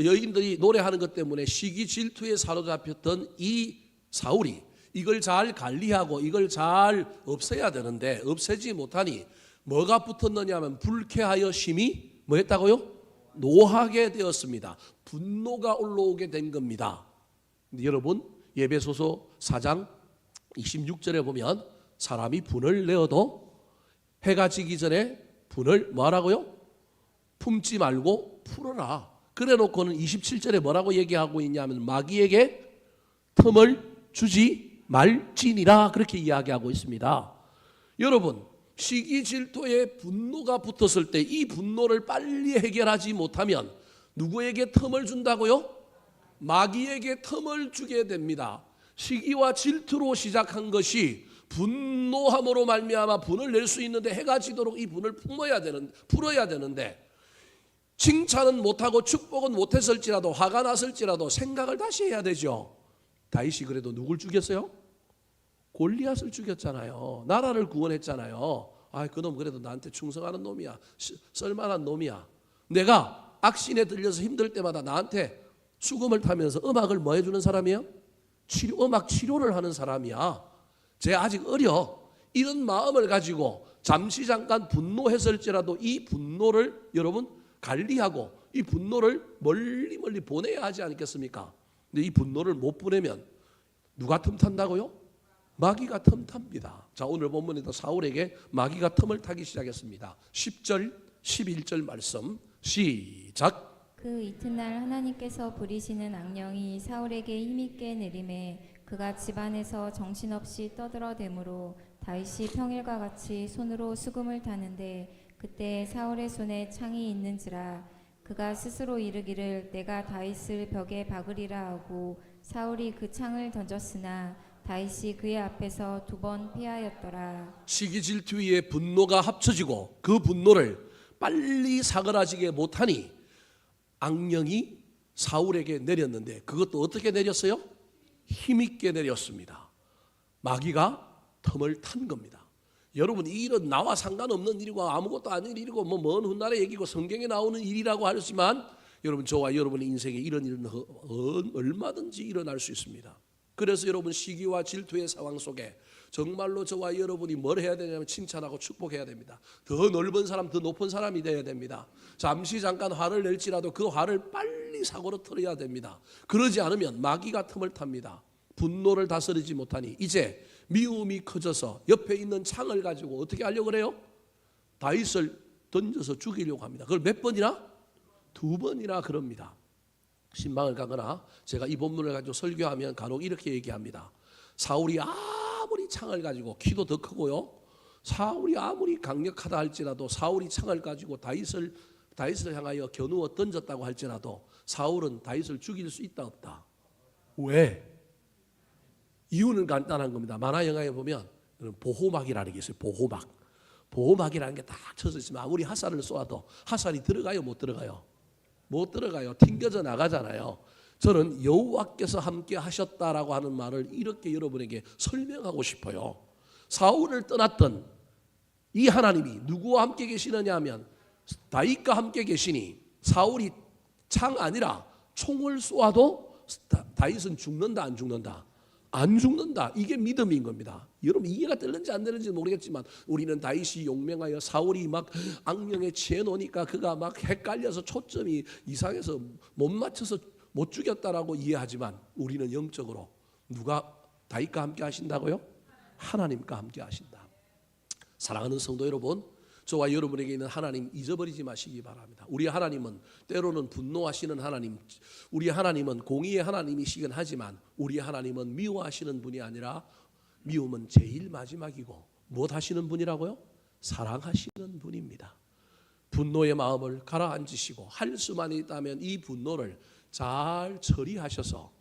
Speaker 1: 여인들이 노래하는 것 때문에 시기 질투에 사로잡혔던 이 사울이 이걸 잘 관리하고 이걸 잘 없애야 되는데 없애지 못하니 뭐가 붙었느냐 하면 불쾌하여 심히 뭐 했다고요? 노하게 되었습니다. 분노가 올라오게 된 겁니다. 근데 여러분, 에베소서 4장 26절에 보면 사람이 분을 내어도 해가 지기 전에 분을 뭐하라고요? 품지 말고 풀어라. 그래 놓고는 27절에 뭐라고 얘기하고 있냐면 마귀에게 틈을 주지 말지니라, 그렇게 이야기하고 있습니다. 여러분, 시기 질투에 분노가 붙었을 때 이 분노를 빨리 해결하지 못하면 누구에게 틈을 준다고요? 마귀에게 틈을 주게 됩니다. 시기와 질투로 시작한 것이 분노함으로 말미암아 분을 낼 수 있는데 해가 지도록 이 분을 풀어야 되는데 칭찬은 못하고 축복은 못했을지라도 화가 났을지라도 생각을 다시 해야 되죠. 다윗이 그래도 누굴 죽였어요? 골리앗을 죽였잖아요. 나라를 구원했잖아요. 아, 그놈 그래도 나한테 충성하는 놈이야. 쓸만한 놈이야. 내가 악신에 들려서 힘들 때마다 나한테 수금을 타면서 음악을 뭐 해주는 사람이에요? 음악 치료를 하는 사람이야. 쟤 아직 어려. 이런 마음을 가지고 잠시 잠깐 분노했을지라도 이 분노를 여러분 관리하고 이 분노를 멀리 보내야 하지 않겠습니까? 근데 이 분노를 못 보내면 누가 틈탄다고요? 마귀가 틈탑니다. 자, 오늘 본문에도 사울에게 마귀가 틈을 타기 시작했습니다. 10절 11절 말씀 시작.
Speaker 2: 그 이튿날 하나님께서 부리시는 악령이 사울에게 힘있게 내림에 그가 집안에서 정신없이 떠들어대므로 다윗이 평일과 같이 손으로 수금을 타는데 그때 사울의 손에 창이 있는지라 그가 스스로 이르기를 내가 다윗을 벽에 박으리라 하고 사울이 그 창을 던졌으나 다윗이 그의 앞에서 2번 피하였더라.
Speaker 1: 시기 질투 위에 분노가 합쳐지고 그 분노를 빨리 사그라지게 못하니 악령이 사울에게 내렸는데 그것도 어떻게 내렸어요? 힘있게 내렸습니다. 마귀가 틈을 탄 겁니다. 여러분, 이 일은 나와 상관없는 일이고 아무것도 아닌 일이고 먼 훗날의 얘기고 성경에 나오는 일이라고 하지만 여러분, 저와 여러분의 인생에 이런 일은 얼마든지 일어날 수 있습니다. 그래서 여러분, 시기와 질투의 상황 속에 정말로 저와 여러분이 뭘 해야 되냐면 칭찬하고 축복해야 됩니다. 더 넓은 사람, 더 높은 사람이 되어야 됩니다. 잠깐 화를 낼지라도 그 화를 빨리 사고로 털어야 됩니다. 그러지 않으면 마귀가 틈을 탑니다. 분노를 다스리지 못하니 이제 미움이 커져서 옆에 있는 창을 가지고 어떻게 하려고 그래요? 다윗을 던져서 죽이려고 합니다. 그걸 몇 번이나? 2번이나 그럽니다. 신방을 가거나 제가 이 본문을 가지고 설교하면 간혹 이렇게 얘기합니다. 사울이 아무리 창을 가지고 키도 더 크고요, 사울이 아무리 강력하다 할지라도 사울이 창을 가지고 다윗을 향하여 겨누어 던졌다고 할지라도 사울은 다윗을 죽일 수 있다 없다? 왜? 이유는 간단한 겁니다. 만화 영화에 보면 보호막이라는 게 있어요. 보호막이라는 게 딱 쳐져 있으면 아무리 화살을 쏘아도 화살이 들어가요, 못 들어가요? 못 들어가요. 튕겨져 나가잖아요. 저는 여호와께서 함께 하셨다라고 하는 말을 이렇게 여러분에게 설명하고 싶어요. 사울을 떠났던 이 하나님이 누구와 함께 계시느냐 하면 다윗과 함께 계시니 사울이 창 아니라 총을 쏘아도 다윗은 죽는다, 안 죽는다? 안 죽는다. 이게 믿음인 겁니다. 여러분, 이해가 되는지 안 되는지 모르겠지만 우리는 다윗이 용맹하여 사울이 막 악령에 취해 놓으니까 그가 막 헷갈려서 초점이 이상해서 못 맞춰서 못 죽였다라고 이해하지만 우리는 영적으로 누가 다윗과 함께 하신다고요? 하나님과 함께 하신다. 사랑하는 성도 여러분, 저와 여러분에게 있는 하나님 잊어버리지 마시기 바랍니다. 우리 하나님은 때로는 분노하시는 하나님, 우리 하나님은 공의의 하나님이시긴 하지만 우리 하나님은 미워하시는 분이 아니라 미움은 제일 마지막이고 무엇 하시는 분이라고요? 사랑하시는 분입니다. 분노의 마음을 가라앉히시고 할 수만 있다면 이 분노를 잘 처리하셔서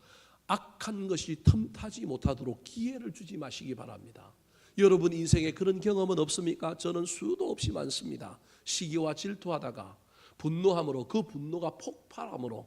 Speaker 1: 악한 것이 틈타지 못하도록 기회를 주지 마시기 바랍니다. 여러분 인생에 그런 경험은 없습니까? 저는 수도 없이 많습니다. 시기와 질투하다가 분노함으로 그 분노가 폭발함으로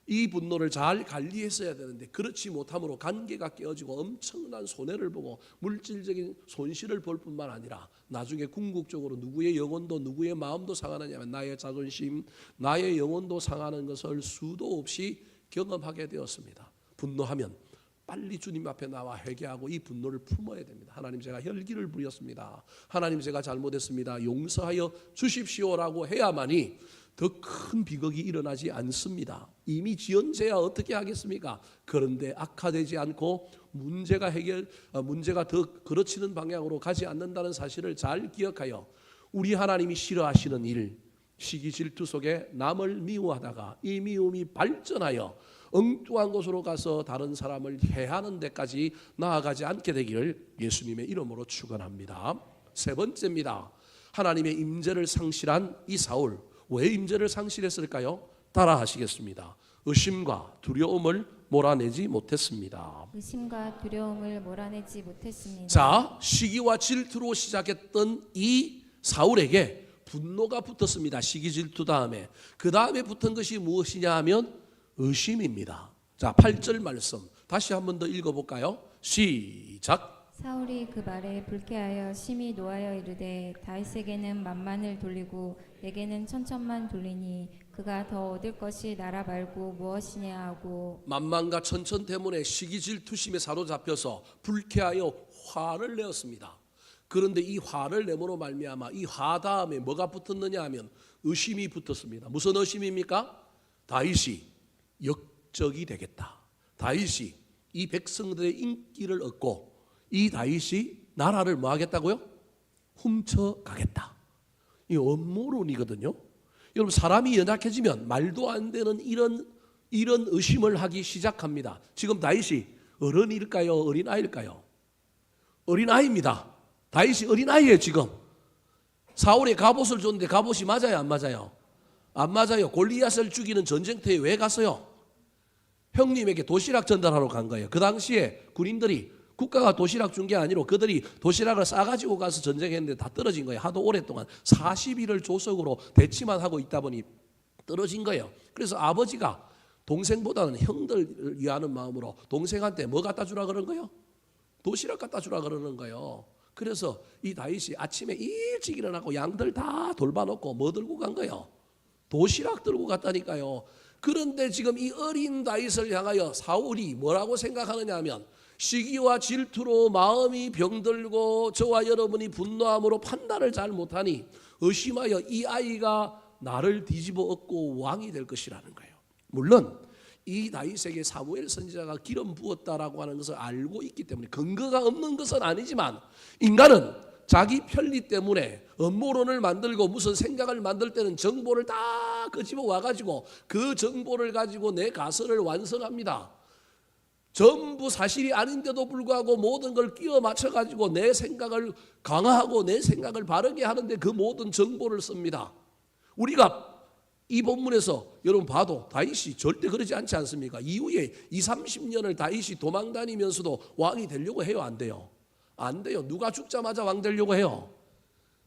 Speaker 1: 이 분노를 잘 관리했어야 되는데 그렇지 못함으로 관계가 깨어지고 엄청난 손해를 보고 물질적인 손실을 볼 뿐만 아니라 나중에 궁극적으로 누구의 영혼도 누구의 마음도 상하느냐면 나의 자존심, 나의 영혼도 상하는 것을 수도 없이 경험하게 되었습니다. 분노하면 빨리 주님 앞에 나와 회개하고 이 분노를 품어야 됩니다. 하나님, 제가 혈기를 부렸습니다. 하나님, 제가 잘못했습니다. 용서하여 주십시오라고 해야만이 더 큰 비극이 일어나지 않습니다. 이미 지은 죄야 어떻게 하겠습니까? 그런데 악화되지 않고 문제가 더 그르치는 방향으로 가지 않는다는 사실을 잘 기억하여 우리 하나님이 싫어하시는 일, 시기 질투 속에 남을 미워하다가 이 미움이 발전하여 엉뚱한 곳으로 가서 다른 사람을 해하는 데까지 나아가지 않게 되기를 예수님의 이름으로 축원합니다. 세 번째입니다. 하나님의 임재를 상실한 이 사울, 왜 임재를 상실했을까요? 따라 하시겠습니다. 의심과 두려움을 몰아내지 못했습니다.
Speaker 2: 의심과 두려움을 몰아내지 못했습니다.
Speaker 1: 자, 시기와 질투로 시작했던 이 사울에게 분노가 붙었습니다. 시기 질투 다음에. 그 다음에 붙은 것이 무엇이냐 하면 의심입니다. 자, 8절 말씀 다시 한 번 더 읽어볼까요? 시작.
Speaker 2: 사울이 그 말에 불쾌하여 심히 노하여 이르되 다윗에게는 만만을 돌리고 내게는 천천만 돌리니 그가 더 얻을 것이 나라 말고 무엇이냐 하고. 만만과
Speaker 1: 천천 때문에 시기 질투심에 사로잡혀서 불쾌하여 화를 내었습니다. 그런데 이 화를 내므로 말미암아 이 화 다음에 뭐가 붙었느냐 하면 의심이 붙었습니다. 무슨 의심입니까? 다윗이 역적이 되겠다. 다윗이 이 백성들의 인기를 얻고 이 다윗이 나라를 뭐 하겠다고요? 훔쳐가겠다. 이 음모론이거든요. 여러분, 사람이 연약해지면 말도 안 되는 이런 의심을 하기 시작합니다. 지금 다윗이 어른일까요? 어린아이일까요? 어린아이입니다. 다윗이 어린아이예요. 지금 사울의 갑옷을 줬는데 갑옷이 맞아요, 안 맞아요? 안 맞아요. 골리앗을 죽이는 전쟁터에 왜 갔어요? 형님에게 도시락 전달하러 간 거예요. 그 당시에 군인들이 국가가 도시락 준 게 아니라 그들이 도시락을 싸가지고 가서 전쟁했는데 다 떨어진 거예요. 하도 오랫동안 40일을 조석으로 대치만 하고 있다 보니 떨어진 거예요. 그래서 아버지가 동생보다는 형들을 위하는 마음으로 동생한테 뭐 갖다 주라 그런 거예요? 도시락 갖다 주라 그러는 거예요. 그래서 이 다윗이 아침에 일찍 일어나고 양들 다 돌봐놓고 뭐 들고 간 거예요? 도시락 들고 갔다니까요. 그런데 지금 이 어린 다윗을 향하여 사울이 뭐라고 생각하느냐 하면 시기와 질투로 마음이 병들고 저와 여러분이 분노함으로 판단을 잘 못하니 의심하여 이 아이가 나를 뒤집어 엎고 왕이 될 것이라는 거예요. 물론 이 다윗에게 사무엘 선지자가 기름 부었다라고 하는 것을 알고 있기 때문에 근거가 없는 것은 아니지만 인간은 자기 편리 때문에 음모론을 만들고 무슨 생각을 만들 때는 정보를 다 끄집어 와가지고 그 정보를 가지고 내 가설을 완성합니다. 전부 사실이 아닌데도 불구하고 모든 걸 끼워 맞춰가지고 내 생각을 강화하고 내 생각을 바르게 하는데 그 모든 정보를 씁니다. 우리가 이 본문에서 여러분 봐도 다윗이 절대 그러지 않지 않습니까? 이후에 20-30년을 다윗이 도망다니면서도 왕이 되려고 해요? 안 돼요? 안 돼요. 누가 죽자마자 왕 되려고 해요?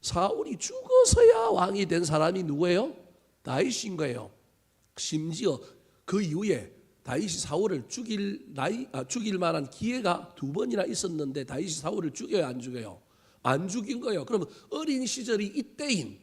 Speaker 1: 사울이 죽어서야 왕이 된 사람이 누구예요? 다윗인 거예요. 심지어 그 이후에 다윗이 사울을 죽일 만한 기회가 2번이나 있었는데 다윗이 사울을 죽여요? 안 죽여요? 안 죽인 거예요. 그러면 어린 시절이 이때인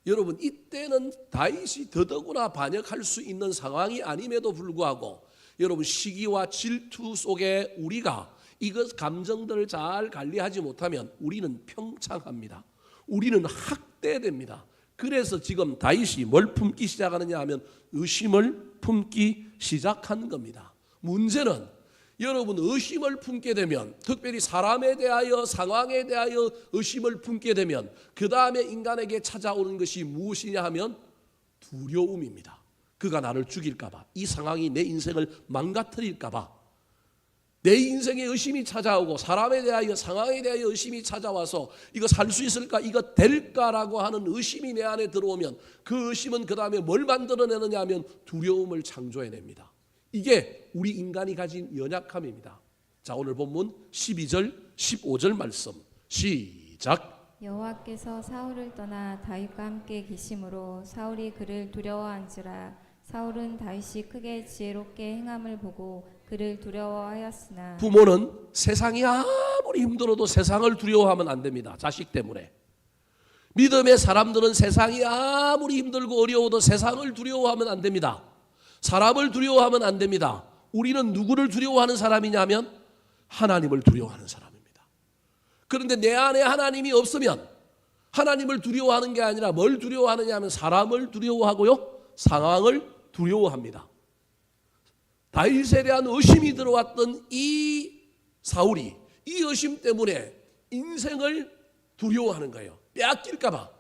Speaker 1: 여러분 이때는 다윗이 더더구나 반역할 수 있는 상황이 아님에도 불구하고 여러분 시기와 질투 속에 우리가 이것 감정들을 잘 관리하지 못하면 우리는 평창합니다. 우리는 학대됩니다. 그래서 지금 다윗이 뭘 품기 시작하느냐 하면 의심을 품기 시작한 겁니다. 문제는 여러분 의심을 품게 되면 특별히 사람에 대하여 상황에 대하여 의심을 품게 되면 그 다음에 인간에게 찾아오는 것이 무엇이냐 하면 두려움입니다. 그가 나를 죽일까 봐, 이 상황이 내 인생을 망가뜨릴까 봐 내 인생에 의심이 찾아오고 사람에 대하여 상황에 대하여 의심이 찾아와서 이거 살 수 있을까 이거 될까라고 하는 의심이 내 안에 들어오면 그 의심은 그 다음에 뭘 만들어내느냐 하면 두려움을 창조해냅니다. 이게 우리 인간이 가진 연약함입니다. 자 오늘 본문 12절 15절 말씀 시작.
Speaker 2: 여호와께서 사울을 떠나 다윗과 함께 계심으로 사울이 그를 두려워한지라. 사울은 다윗이 크게 지혜롭게 행함을 보고 그를 두려워하였으나
Speaker 1: 부모는 세상이 아무리 힘들어도 세상을 두려워하면 안 됩니다. 자식 때문에. 믿음의 사람들은 세상이 아무리 힘들고 어려워도 세상을 두려워하면 안 됩니다. 사람을 두려워하면 안 됩니다. 우리는 누구를 두려워하는 사람이냐면 하나님을 두려워하는 사람입니다. 그런데 내 안에 하나님이 없으면 하나님을 두려워하는 게 아니라 뭘 두려워하느냐 하면 사람을 두려워하고요. 상황을 두려워합니다. 다윗에 대한 의심이 들어왔던 이 사울이 이 의심 때문에 인생을 두려워하는 거예요. 빼앗길까 봐,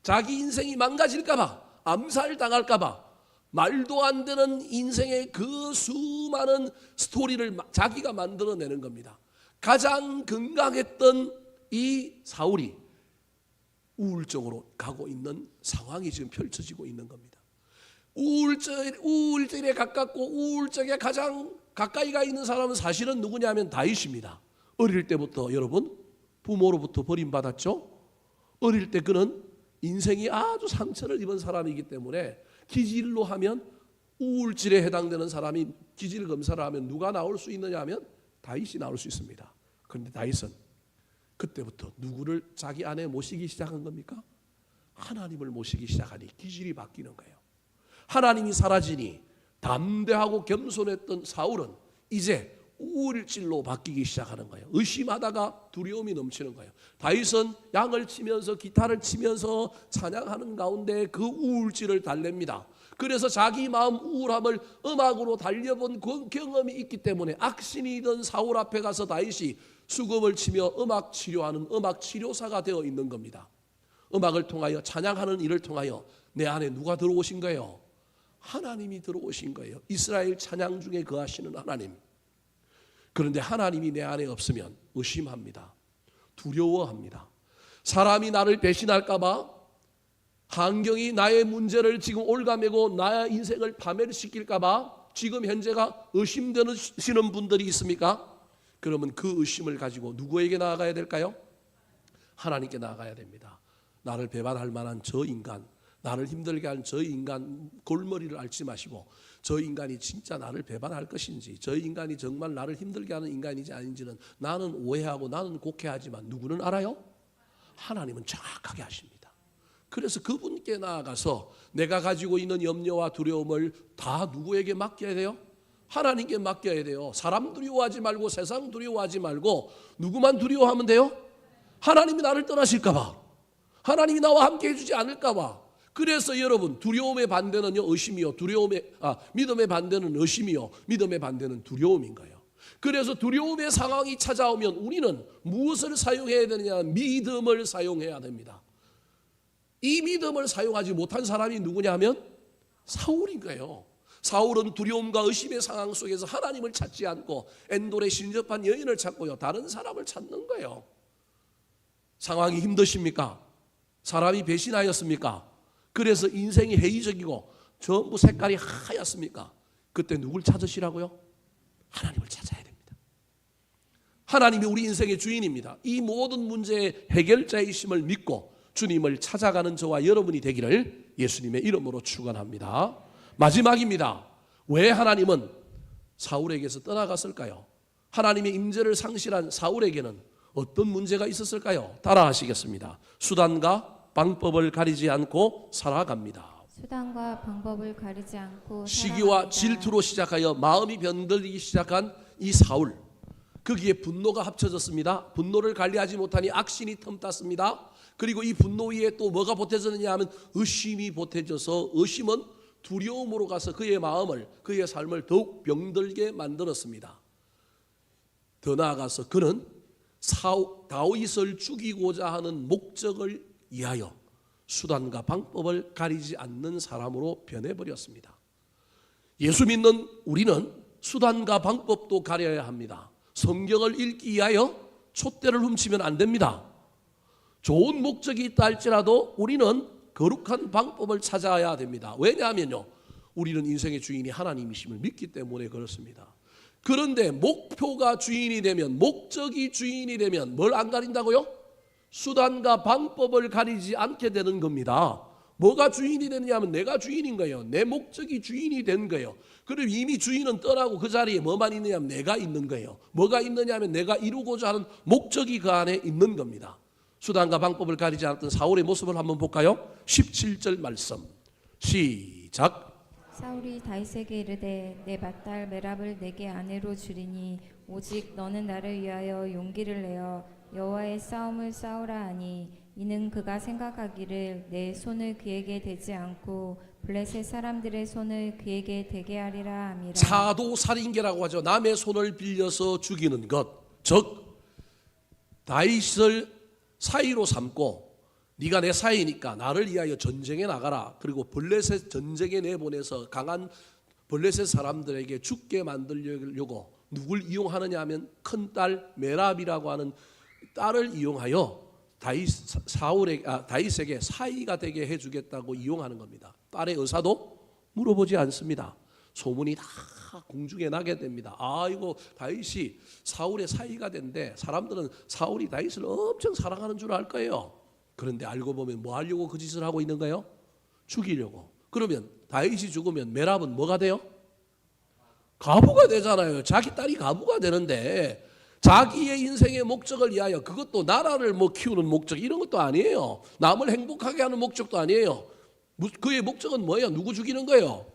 Speaker 1: 자기 인생이 망가질까 봐, 암살당할까 봐, 말도 안 되는 인생의 그 수많은 스토리를 자기가 만들어내는 겁니다. 가장 건강했던 이 사울이 우울증으로 가고 있는 상황이 지금 펼쳐지고 있는 겁니다. 우울증에 가깝고 우울증에 가장 가까이 가 있는 사람은 사실은 누구냐면 다윗입니다. 어릴 때부터 여러분 부모로부터 버림받았죠. 어릴 때 그는 인생이 아주 상처를 입은 사람이기 때문에 기질로 하면 우울질에 해당되는 사람이 기질 검사를 하면 누가 나올 수 있느냐 하면 다윗이 나올 수 있습니다. 그런데 다윗은 그때부터 누구를 자기 안에 모시기 시작한 겁니까? 하나님을 모시기 시작하니 기질이 바뀌는 거예요. 하나님이 사라지니 담대하고 겸손했던 사울은 이제 우울질로 바뀌기 시작하는 거예요. 의심하다가 두려움이 넘치는 거예요. 다윗은 양을 치면서 기타를 치면서 찬양하는 가운데 그 우울질을 달랩니다. 그래서 자기 마음 우울함을 음악으로 달려본 그 경험이 있기 때문에 악신이던 사울 앞에 가서 다윗이 수금을 치며 음악 치료하는 음악 치료사가 되어 있는 겁니다. 음악을 통하여 찬양하는 일을 통하여 내 안에 누가 들어오신 거예요? 하나님이 들어오신 거예요. 이스라엘 찬양 중에 거하시는 하나님. 그런데 하나님이 내 안에 없으면 의심합니다. 두려워합니다. 사람이 나를 배신할까 봐 환경이 나의 문제를 지금 올가매고 나의 인생을 파멸시킬까봐 지금 현재가 의심되시는 분들이 있습니까? 그러면 그 의심을 가지고 누구에게 나아가야 될까요? 하나님께 나아가야 됩니다. 나를 배반할 만한 저 인간, 나를 힘들게 한 저 인간 골머리를 앓지 마시고 저 인간이 진짜 나를 배반할 것인지, 저 인간이 정말 나를 힘들게 하는 인간인지 아닌지는 나는 오해하고 나는 곡해하지만 누구는 알아요? 하나님은 정확하게 아십니다. 그래서 그분께 나아가서 내가 가지고 있는 염려와 두려움을 다 누구에게 맡겨야 돼요? 하나님께 맡겨야 돼요. 사람 두려워하지 말고 세상 두려워하지 말고 누구만 두려워하면 돼요? 하나님이 나를 떠나실까 봐, 하나님이 나와 함께 해주지 않을까 봐. 그래서 여러분, 두려움의 반대는요 의심이요, 믿음의 반대는 의심이요, 믿음의 반대는 두려움인 거예요. 그래서 두려움의 상황이 찾아오면 우리는 무엇을 사용해야 되느냐? 믿음을 사용해야 됩니다. 이 믿음을 사용하지 못한 사람이 누구냐 하면 사울인 거예요. 사울은 두려움과 의심의 상황 속에서 하나님을 찾지 않고 엔돌의 신접한 여인을 찾고요, 다른 사람을 찾는 거예요. 상황이 힘드십니까? 사람이 배신하였습니까? 그래서 인생이 회의적이고 전부 색깔이 하얗습니까? 그때 누굴 찾으시라고요? 하나님을 찾아야 됩니다. 하나님이 우리 인생의 주인입니다. 이 모든 문제의 해결자이심을 믿고 주님을 찾아가는 저와 여러분이 되기를 예수님의 이름으로 축원합니다. 마지막입니다. 왜 하나님은 사울에게서 떠나갔을까요? 하나님의 임재를 상실한 사울에게는 어떤 문제가 있었을까요? 따라 하시겠습니다. 수단과 방법을 가리지 않고 살아갑니다.
Speaker 2: 수단과 방법을 가리지 않고
Speaker 1: 시기와
Speaker 2: 살아갑니다.
Speaker 1: 질투로 시작하여 마음이 변들기 시작한 이 사울, 거기에 분노가 합쳐졌습니다. 분노를 관리하지 못하니 악신이 틈탔습니다. 그리고 이 분노 위에 또 뭐가 보태졌느냐 하면 의심이 보태져서 의심은 두려움으로 가서 그의 마음을, 그의 삶을 더욱 병들게 만들었습니다. 더 나아가서 그는 다윗을 죽이고자 하는 목적을 위하여 수단과 방법을 가리지 않는 사람으로 변해버렸습니다. 예수 믿는 우리는 수단과 방법도 가려야 합니다. 성경을 읽기 위하여 촛대를 훔치면 안 됩니다. 좋은 목적이 있다 할지라도 우리는 거룩한 방법을 찾아야 됩니다. 왜냐하면요, 우리는 인생의 주인이 하나님이심을 믿기 때문에 그렇습니다. 그런데 목표가 주인이 되면, 목적이 주인이 되면 뭘 안 가린다고요? 수단과 방법을 가리지 않게 되는 겁니다. 뭐가 주인이 되느냐 하면 내가 주인인 거예요. 내 목적이 주인이 된 거예요. 그리고 이미 주인은 떠나고 그 자리에 뭐만 있느냐 하면 내가 있는 거예요. 뭐가 있느냐 하면 내가 이루고자 하는 목적이 그 안에 있는 겁니다. 수단과 방법을 가리지 않았던 사울의 모습을 한번 볼까요? 17절 말씀 시작.
Speaker 2: 사울이 다윗에게 이르되 내 맏딸 메랍을 내게 아내로 주리니 오직 너는 나를 위하여 용기를 내어 여호와의 싸움을 싸우라 하니 이는 그가 생각하기를 내 손을 그에게 대지 않고 블레셋 사람들의 손을 그에게 대게 하리라 함이라.
Speaker 1: 차도살인계라고 하죠. 남의 손을 빌려서 죽이는 것, 즉 다윗을 사이로 삼고 네가 내 사이니까 나를 위하여 전쟁에 나가라. 그리고 블레셋 전쟁에 내보내서 강한 블레셋 사람들에게 죽게 만들려고 누굴 이용하느냐 하면 큰딸 메랍이라고 하는 딸을 이용하여 다윗에게 사이가 되게 해주겠다고 이용하는 겁니다. 딸의 의사도 물어보지 않습니다. 소문이 다 공중에 나게 됩니다. 이거 다윗이 사울의 사이가 된대. 사람들은 사울이 다윗을 엄청 사랑하는 줄 알 거예요. 그런데 알고 보면 뭐 하려고 그 짓을 하고 있는 거예요? 죽이려고. 그러면 다윗이 죽으면 메랍은 뭐가 돼요? 가부가 되잖아요. 자기 딸이 가부가 되는데 자기의 인생의 목적을 위하여, 그것도 나라를 키우는 목적 이런 것도 아니에요. 남을 행복하게 하는 목적도 아니에요. 그의 목적은 뭐예요? 누구 죽이는 거예요?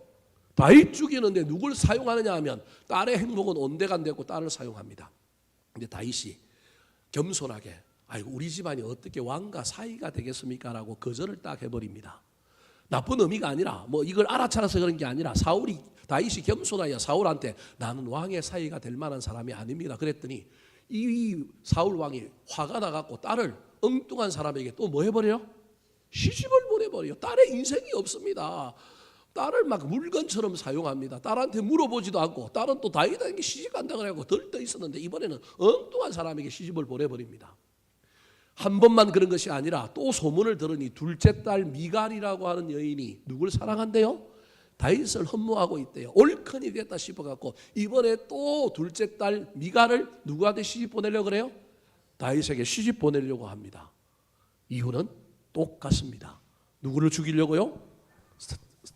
Speaker 1: 다윗 죽이는데 누굴 사용하느냐 하면 딸의 행복은 온데간데없고 딸을 사용합니다. 근데 다윗이 겸손하게 아이고 우리 집안이 어떻게 왕과 사이가 되겠습니까? 라고 거절을 딱 해버립니다. 나쁜 의미가 아니라 이걸 알아차려서 그런 게 아니라 다윗이 겸손하여 사울한테 나는 왕의 사이가 될 만한 사람이 아닙니다. 그랬더니 이 사울 왕이 화가 나갖고 딸을 엉뚱한 사람에게 또 뭐 해버려요? 시집을 보내버려요. 딸의 인생이 없습니다. 딸을 막 물건처럼 사용합니다. 딸한테 물어보지도 않고 딸은 또 다윗에게 시집 간다고 하고 들떠 있었는데 이번에는 엉뚱한 사람에게 시집을 보내버립니다. 한 번만 그런 것이 아니라 또 소문을 들으니 둘째 딸 미갈이라고 하는 여인이 누굴 사랑한대요? 다윗을 흠모하고 있대요. 옳거니 됐다 싶어갖고 이번에 또 둘째 딸 미갈을 누구한테 시집 보내려고 그래요? 다윗에게 시집 보내려고 합니다. 이유는 똑같습니다. 누구를 죽이려고요?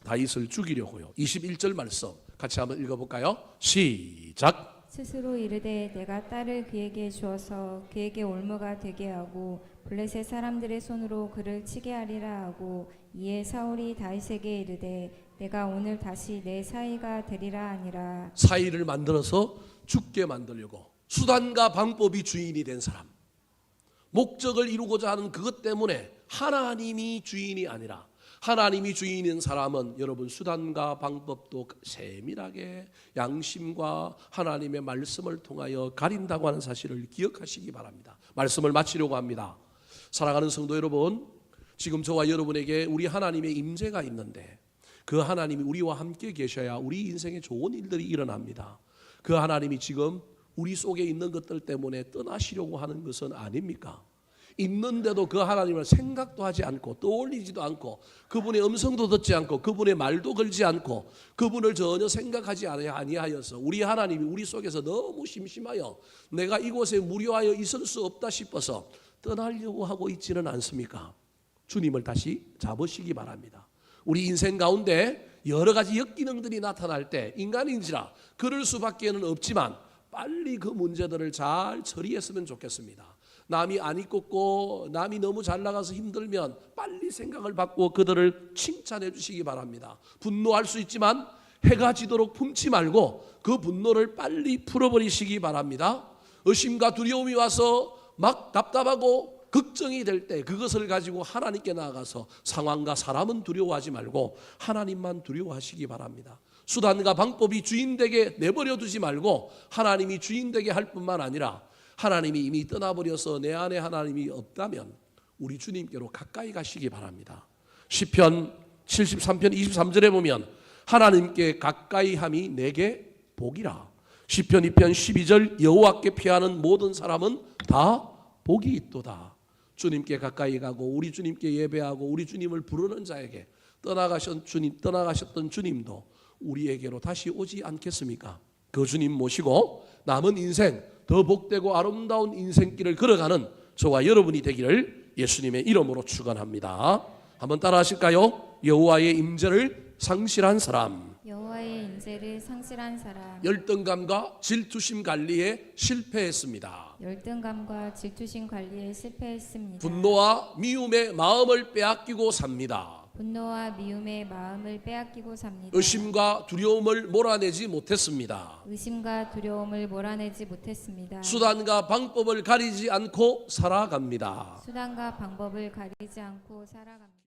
Speaker 1: 다윗을 죽이려고요. 21절 말씀 같이 한번 읽어볼까요? 시작.
Speaker 2: 스스로 이르되 내가 딸을 그에게 주어서 그에게 올무가 되게 하고 블레셋 사람들의 손으로 그를 치게 하리라 하고 이에 사울이 다윗에게 이르되 내가 오늘 다시 내 사위가 되리라 하니라.
Speaker 1: 사위를 만들어서 죽게 만들려고 수단과 방법이 주인이 된 사람, 목적을 이루고자 하는 그것 때문에 하나님이 주인이 아니라 하나님이 주인인 사람은 여러분 수단과 방법도 세밀하게 양심과 하나님의 말씀을 통하여 가린다고 하는 사실을 기억하시기 바랍니다. 말씀을 마치려고 합니다. 사랑하는 성도 여러분, 지금 저와 여러분에게 우리 하나님의 임재가 있는데 그 하나님이 우리와 함께 계셔야 우리 인생에 좋은 일들이 일어납니다. 그 하나님이 지금 우리 속에 있는 것들 때문에 떠나시려고 하는 것은 아닙니까? 있는데도 그 하나님을 생각도 하지 않고 떠올리지도 않고 그분의 음성도 듣지 않고 그분의 말도 걸지 않고 그분을 전혀 생각하지 아니하여서 우리 하나님이 우리 속에서 너무 심심하여 내가 이곳에 무료하여 있을 수 없다 싶어서 떠나려고 하고 있지는 않습니까? 주님을 다시 잡으시기 바랍니다. 우리 인생 가운데 여러 가지 역기능들이 나타날 때 인간인지라 그럴 수밖에는 없지만 빨리 그 문제들을 잘 처리했으면 좋겠습니다. 남이 안 이뻤고 남이 너무 잘 나가서 힘들면 빨리 생각을 바꾸어 그들을 칭찬해 주시기 바랍니다. 분노할 수 있지만 해가 지도록 품지 말고 그 분노를 빨리 풀어버리시기 바랍니다. 의심과 두려움이 와서 막 답답하고 걱정이 될 때 그것을 가지고 하나님께 나아가서 상황과 사람은 두려워하지 말고 하나님만 두려워하시기 바랍니다. 수단과 방법이 주인되게 내버려 두지 말고 하나님이 주인되게 할 뿐만 아니라 하나님이 이미 떠나버려서 내 안에 하나님이 없다면 우리 주님께로 가까이 가시기 바랍니다. 시편 73편 23절에 보면 하나님께 가까이 함이 내게 복이라. 시편 2편 12절 여호와께 피하는 모든 사람은 다 복이 있도다. 주님께 가까이 가고 우리 주님께 예배하고 우리 주님을 부르는 자에게 떠나가셨던 주님도 우리에게로 다시 오지 않겠습니까? 그 주님 모시고 남은 인생 더 복되고 아름다운 인생길을 걸어가는 저와 여러분이 되기를 예수님의 이름으로 축원합니다. 한번 따라 하실까요? 여호와의 임재를 상실한 사람,
Speaker 2: 여호와의 인재를 상실한 사람,
Speaker 1: 열등감과 질투심 관리에 실패했습니다.
Speaker 2: 열등감과 질투심 관리에 실패했습니다.
Speaker 1: 분노와 미움의 마음을 빼앗기고 삽니다.
Speaker 2: 분노와 미움의 마음을 빼앗기고 삽니다.
Speaker 1: 의심과 두려움을 몰아내지 못했습니다.
Speaker 2: 의심과 두려움을 몰아내지 못했습니다.
Speaker 1: 수단과 방법을 가리지 않고 살아갑니다.
Speaker 2: 수단과 방법을 가리지 않고 살아갑니다.